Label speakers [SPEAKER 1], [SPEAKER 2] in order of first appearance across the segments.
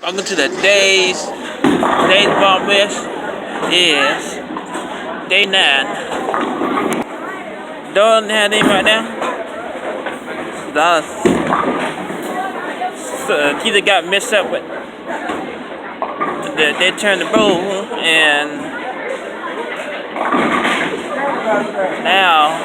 [SPEAKER 1] Welcome to the day's vlogmas is day 9. Don't have any right now. Either got messed up with. They turned the bowl and now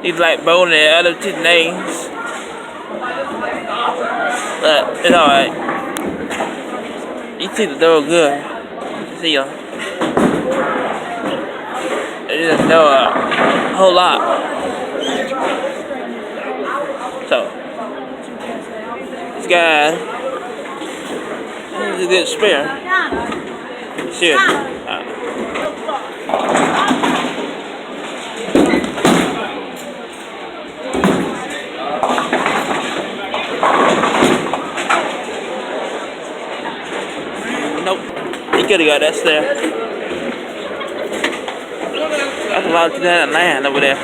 [SPEAKER 1] either like bowling the other two names, but it's alright. You see the door good. See ya. It just know a whole lot. So this guy is a good spare. Shit. Nope. He could have got that there. That's a lot of that land over there.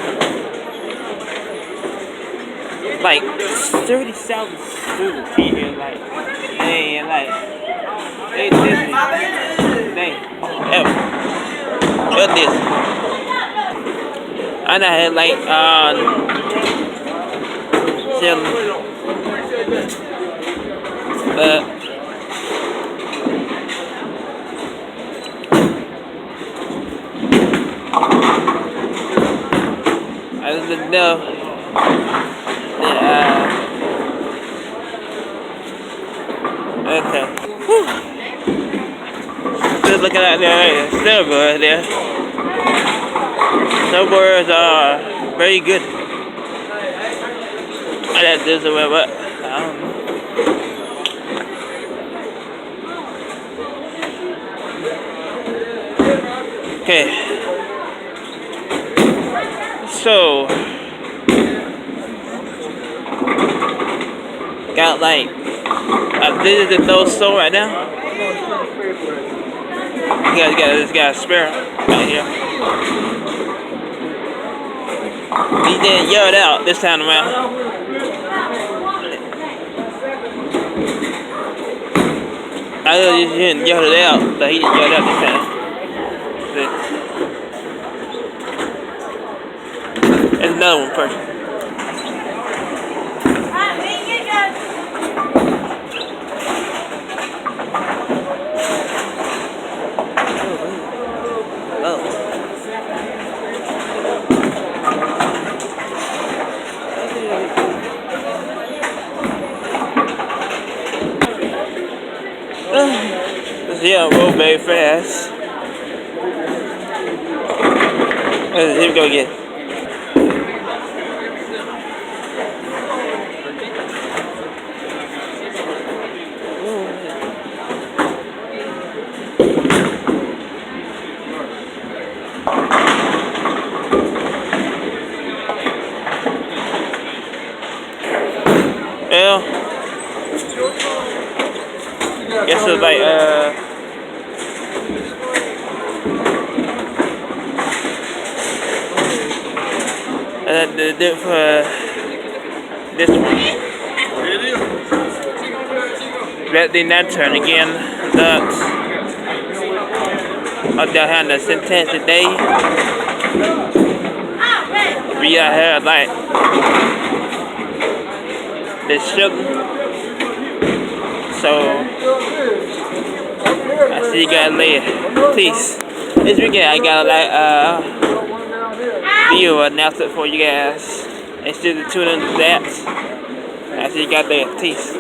[SPEAKER 1] Like 30,000 students here, like they Disney. What this? I know had like I didn't know that, okay. Whew. Just looking at the snowboard there. Snowboards are very good. I like this one, but I don't know. Okay. So got like I visited those store right now. You guys got this guy spare right here. He didn't yell it out this time around. I know you didn't yell it out, but he didn't yell it out this time. There's another one first. Yeah, roll very fast. Here we go again. Well, guess it's like do it for this one. Let the net turn again. That's on the hand the sentence today. We are here like the sugar. So I see you guys later. Peace. This weekend I got like video announcement for you guys. And still tune into that. I see you guys there. Peace.